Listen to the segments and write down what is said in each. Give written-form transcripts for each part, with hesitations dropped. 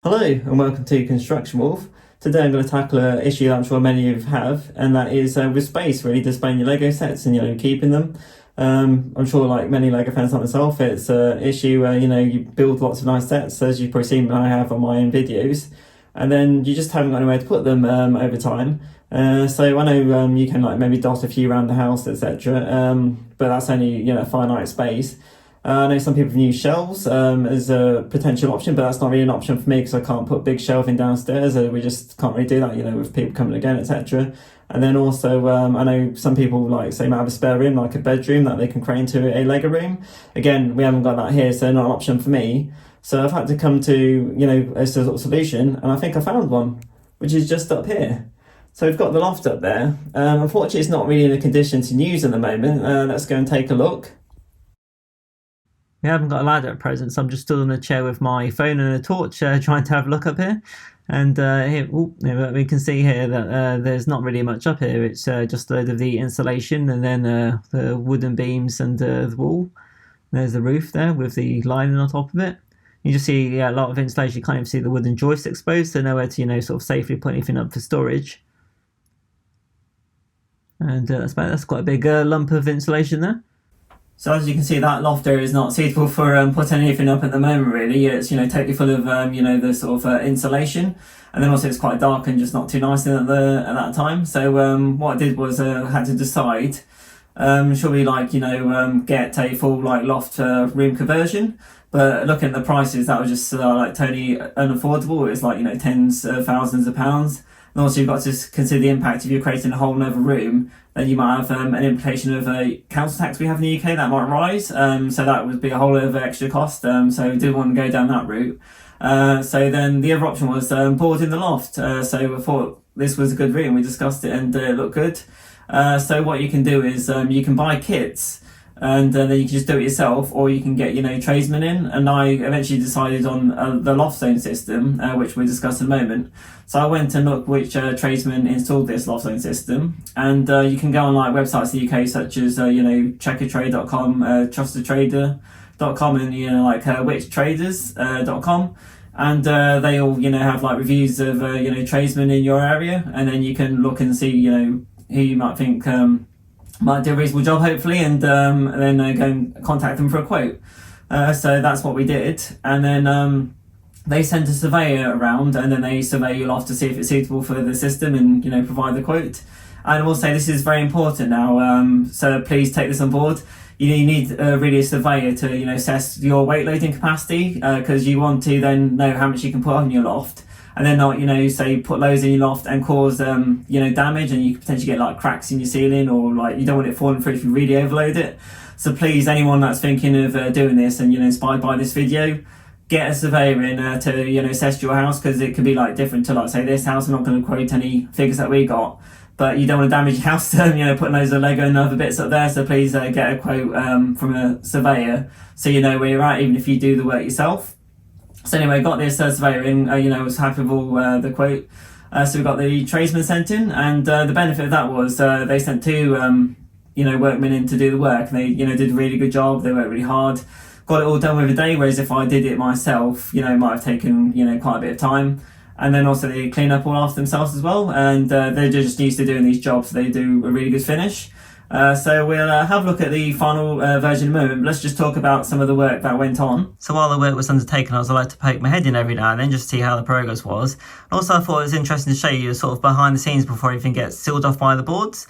Hello and welcome to Construction Wolf. Today I'm going to tackle an issue that I'm sure many of you have, and that is with space, really displaying your Lego sets and keeping them. I'm sure like many Lego fans like myself, it's an issue where you build lots of nice sets, as you've probably seen I have on my own videos, and then you just haven't got anywhere to put them over time. So I know you can like maybe dot a few around the house, etc. But that's only a finite space. I know some people have used shelves as a potential option, but that's not really an option for me because I can't put big shelving downstairs. We just can't really do that, with people coming again, etc. And then also, I know some people might have a spare room, like a bedroom that they can create into a Lego room. Again, we haven't got that here, so not an option for me. So I've had to come to, a sort of solution, and I think I found one, which is just up here. So we've got the loft up there. Unfortunately, it's not really in a condition to use at the moment. Let's go and take a look. We haven't got a ladder at present, so I'm just stood on a chair with my phone and a torch trying to have a look up here. And here, we can see here that there's not really much up here. It's just a load of the insulation and then the wooden beams and the wall. There's the roof there with the lining on top of it. You just see a lot of insulation. You can't even see the wooden joist exposed, so nowhere to sort of safely put anything up for storage. And that's quite a big lump of insulation there. So as you can see, that loft area is not suitable for putting anything up at the moment, really. It's, totally full of, the sort of insulation. And then also it's quite dark and just not too nice at that time. So what I did was I had to decide, should we get a full loft room conversion? But looking at the prices, that was just totally unaffordable. It was tens of thousands of pounds. And also you've got to consider the impact if you're creating a whole other room. Then you might have an implication of a council tax we have in the UK that might rise. So that would be a whole other extra cost. So we didn't want to go down that route. So then the other option was board in the loft. So I thought this was a good route and we discussed it and it looked good. So what you can do is you can buy kits. And then you can just do it yourself, or you can get tradesmen in. And I eventually decided on the LoftZone system, which we'll discuss in a moment. So I went and looked which tradesmen installed this LoftZone system, and you can go on websites in the UK such as checkertrade.com, trustedtrader.com, and witchtraders.com. And they all have reviews of tradesmen in your area, and then you can look and see who you might think might do a reasonable job, hopefully, and then go and contact them for a quote. So that's what we did, and then they sent a surveyor around, and then they survey your loft to see if it's suitable for the system and provide the quote. And I will say this is very important now, so please take this on board. You need really a surveyor to assess your weight loading capacity, because you want to then know how much you can put on your loft. And then not, say put loads in your loft and cause, damage, and you could potentially get cracks in your ceiling, or you don't want it falling through if you really overload it. So please, anyone that's thinking of doing this and, inspired by this video, get a surveyor in to, assess your house, because it could be different to say this house. I'm not going to quote any figures that we got, but you don't want to damage your house, putting loads of Lego and other bits up there. So please get a quote from a surveyor so you know where you're at, even if you do the work yourself. So anyway, got this surveyor in, was happy with all the quote. So we got the tradesman sent in, and the benefit of that was they sent two, workmen in to do the work. They, did a really good job. They worked really hard. Got it all done with a day, whereas if I did it myself, it might have taken, quite a bit of time. And then also they clean up all after themselves as well. And they're just used to doing these jobs. They do a really good finish. So we'll have a look at the final version in a moment, but let's just talk about some of the work that went on. So while the work was undertaken, I like to poke my head in every now and then just to see how the progress was. Also, I thought it was interesting to show you sort of behind the scenes before everything gets sealed off by the boards.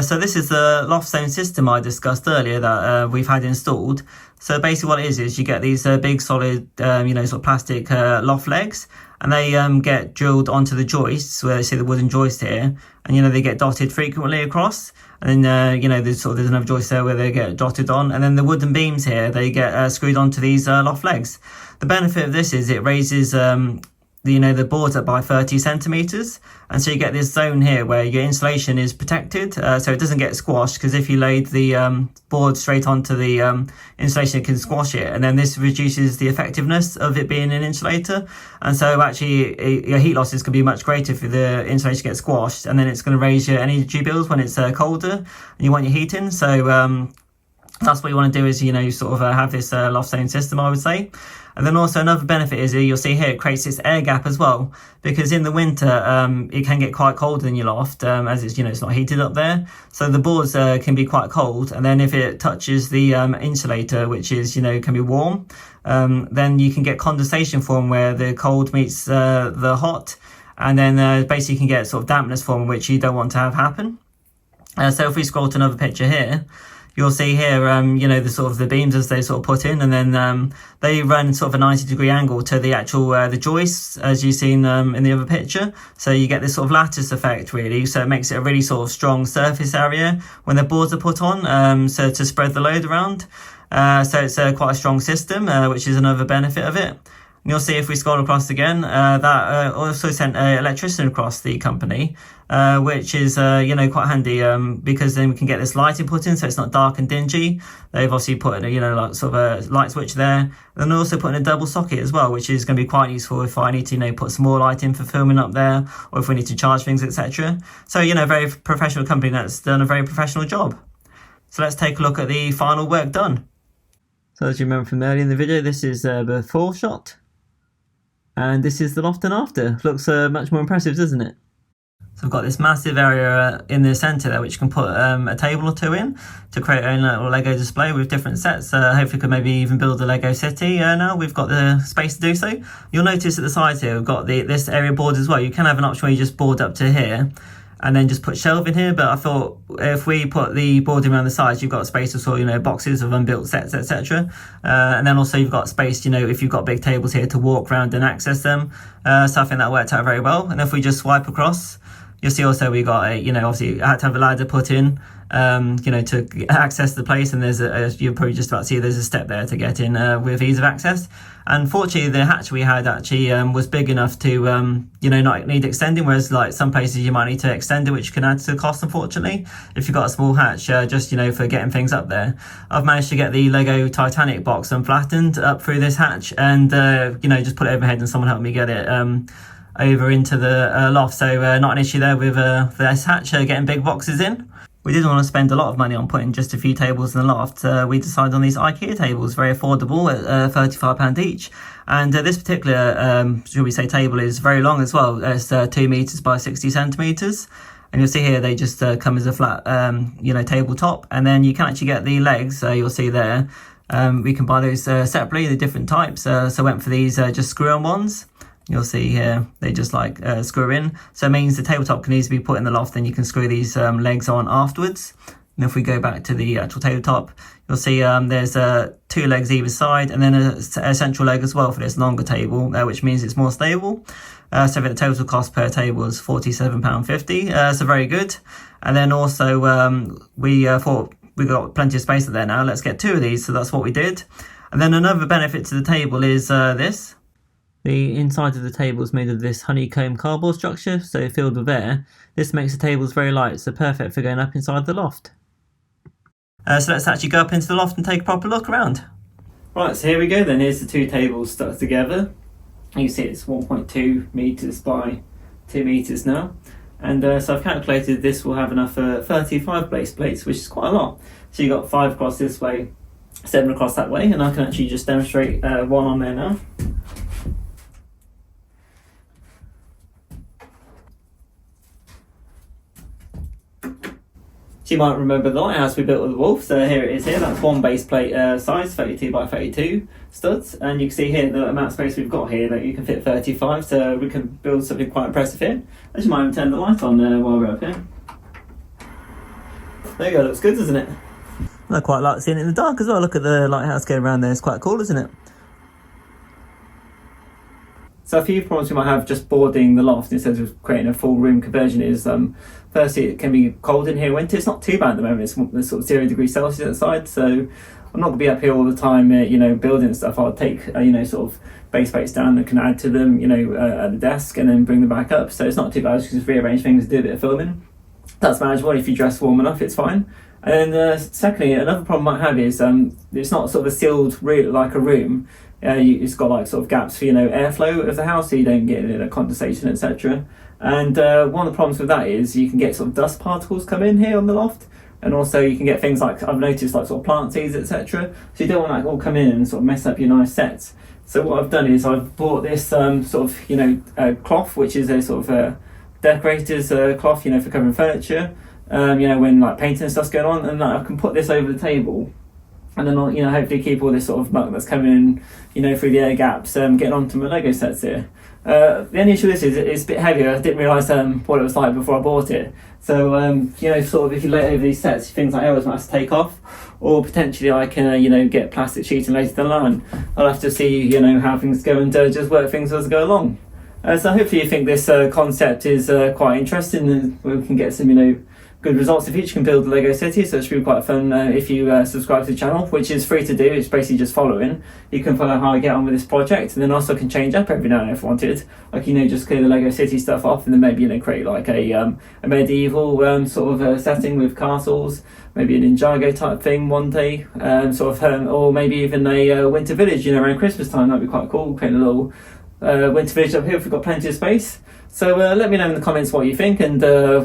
So this is the LoftZone system I discussed earlier that we've had installed. So basically what it is you get these big solid, sort of plastic loft legs, and they get drilled onto the joists where you see the wooden joist here, and they get dotted frequently across. And then, there's another joist there where they get dotted on. And then the wooden beams here, they get screwed onto these loft legs. The benefit of this is it raises the boards up by 30 centimeters, and so you get this zone here where your insulation is protected, so it doesn't get squashed, because if you laid the board straight onto the insulation, it can squash it, and then this reduces the effectiveness of it being an insulator. And so actually your heat losses can be much greater if the insulation gets squashed, and then it's going to raise your energy bills when it's colder and you want your heating. So That's what you want to do, is, sort of have this LoftZone system, I would say. And then also another benefit is, you'll see here, it creates this air gap as well, because in the winter it can get quite cold in your loft, as it's it's not heated up there, so the boards can be quite cold, and then if it touches the insulator, which is can be warm, then you can get condensation form where the cold meets the hot, and then basically you can get sort of dampness form, which you don't want to have happen. So if we scroll to another picture here, you'll see here, the sort of the beams as they sort of put in, and then they run sort of a 90-degree angle to the actual the joists, as you've seen in the other picture. So you get this sort of lattice effect, really. So it makes it a really sort of strong surface area when the boards are put on, so to spread the load around. So it's quite a strong system, which is another benefit of it. And you'll see if we scroll across again, that also sent an electrician across the company, which is, quite handy, because then we can get this lighting put in, so it's not dark and dingy. They've obviously put in like sort of a light switch there, and also put in a double socket as well, which is going to be quite useful if I need to, put some more light in for filming up there, or if we need to charge things, etc. So, very professional company that's done a very professional job. So let's take a look at the final work done. So as you remember from earlier in the video, this is the before shot. And this is the loft and after. Looks much more impressive, doesn't it? So we've got this massive area in the centre there, which you can put a table or two in to create a little Lego display with different sets. Hopefully we could maybe even build a Lego city now. We've got the space to do so. You'll notice at the sides here, we've got this area board as well. You can have an option where you just board up to here and then just put shelving here, but I thought if we put the boarding around the sides, you've got space to store, boxes of unbuilt sets, etc. And then also you've got space, if you've got big tables here to walk around and access them. So I think that worked out very well. And if we just swipe across, you'll see also we got obviously I had to have a ladder put in, to access the place, and there's you'll probably just about to see there's a step there to get in with ease of access. Unfortunately, the hatch we had actually was big enough to not need extending, whereas like some places you might need to extend it, which can add to the cost, unfortunately, if you've got a small hatch, just for getting things up there. I've managed to get the Lego Titanic box unflattened up through this hatch, and just put it overhead, and someone helped me get it over into the loft, so not an issue there with this hatch getting big boxes in. We didn't want to spend a lot of money on putting just a few tables in the loft. We decided on these IKEA tables, very affordable at £35 each. And this particular, should we say, table is very long as well. It's 2 metres by 60 centimetres. And you'll see here they just come as a flat, tabletop. And then you can actually get the legs, you'll see there. We can buy those separately, the different types. So I went for these just screw-on ones. You'll see here they just screw in, so it means the tabletop can easily be put in the loft, then you can screw these legs on afterwards. And if we go back to the actual tabletop, you'll see there's 2 legs either side, and then a central leg as well for this longer table, which means it's more stable. So the total cost per table is £47.50, so very good. And then also we thought we got plenty of space there now, let's get 2 of these, so that's what we did. And then another benefit to the table is this. The inside of the table is made of this honeycomb cardboard structure, so filled with air. This makes the tables very light, so perfect for going up inside the loft. So let's actually go up into the loft and take a proper look around. Right, so here we go then. Here's the 2 tables stuck together. You see it's 1.2 metres by 2 metres now. And so I've calculated this will have enough for 35 base plates, which is quite a lot. So you've got 5 across this way, 7 across that way, and I can actually just demonstrate one on there now. So you might remember the lighthouse we built with the wolf, so here it is here, that's 1 base plate size, 32 by 32 studs, and you can see here the amount of space we've got here, that you can fit 35, so we can build something quite impressive here. I just might even turn the light on while we're up here. There you go, looks good, doesn't it? I quite like seeing it in the dark as well. Look at the lighthouse going around there, it's quite cool, isn't it? So a few problems you might have just boarding the loft instead of creating a full room conversion is, firstly, it can be cold in here in winter. It's not too bad at the moment, it's sort of 0 degrees Celsius outside, so I'm not going to be up here all the time, building stuff. I'll take, sort of base plates down that can add to them, at the desk, and then bring them back up. So it's not too bad, just rearrange things, do a bit of filming. That's manageable. If you dress warm enough, it's fine. And then secondly, another problem I might have is it's not sort of a sealed like a room. It's got sort of gaps for airflow of the house, so you don't get condensation, etc. And one of the problems with that is you can get sort of dust particles come in here on the loft, And also you can get things like, I've noticed, like sort of plant seeds, etc. So you don't want that all come in and sort of mess up your nice sets. So what I've done is I've bought this sort of cloth, which is a sort of decorator's cloth, for covering furniture. When like painting and stuff's going on, and I can put this over the table, and then I'll, hopefully keep all this sort of muck that's coming in, through the air gaps, getting onto my Lego sets here. The only issue with this is it's a bit heavier. I didn't realise what it was like before I bought it. So, sort of if you lay it over these sets, things like arrows might have to take off, or potentially I can, get plastic sheeting later down the line. I'll have to see, how things go and just work things as I go along. So hopefully you think this concept is quite interesting, and we can get some, good results in the future. You can build a Lego city, so it should be quite fun if you subscribe to the channel, which is free to do. It's basically just following. You can follow how I get on with this project, and then also can change up every now and then if wanted. Like, just clear the Lego city stuff off, and then maybe, create like a medieval sort of setting with castles, maybe an Ninjago type thing one day, or maybe even a winter village, around Christmas time. That'd be quite cool, create a little winter village up here if we've got plenty of space. So let me know in the comments what you think, and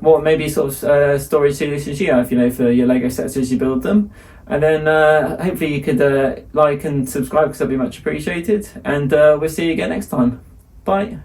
what maybe sort of storage solutions you have, for your Lego sets as you build them. And then hopefully you could like and subscribe, because that'd be much appreciated. And we'll see you again next time. Bye.